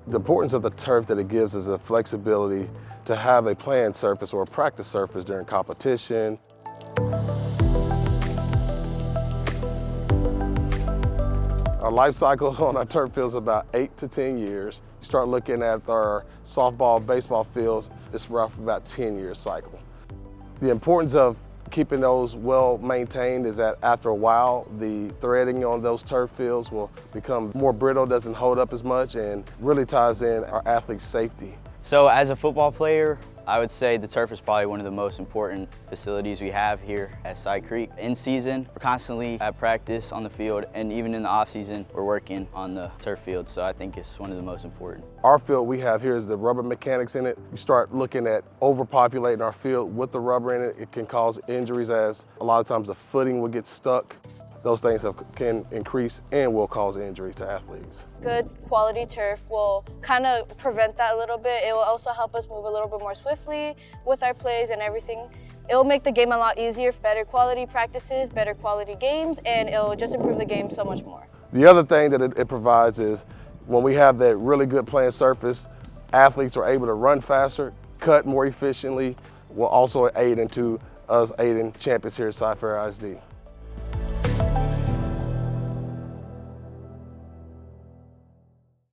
The importance of the turf that it gives is the flexibility to have a playing surface or a practice surface during competition. Our life cycle on our turf fields is about 8 to 10 years. You start looking at our softball, baseball fields, it's roughly about 10-year cycle. The importance of keeping those well maintained is that after a while, the threading on those turf fields will become more brittle, doesn't hold up as much, and really ties in our athletes' safety. So as a football player, I would say the turf is probably one of the most important facilities we have here at Cy Creek. In season, we're constantly at practice on the field, and even in the off season, we're working on the turf field, so I think it's one of the most important. Our field we have here is the rubber mechanics in it. You start looking at overpopulating our field with the rubber in it. It can cause injuries, as a lot of times the footing will get stuck. Those things can increase and will cause injury to athletes. Good quality turf will kind of prevent that a little bit. It will also help us move a little bit more swiftly with our plays and everything. It will make the game a lot easier, better quality practices, better quality games, and it will just improve the game so much more. The other thing that it provides is when we have that really good playing surface, athletes are able to run faster, cut more efficiently, will also aid into us aiding champions here at Cypress-Fairbanks ISD.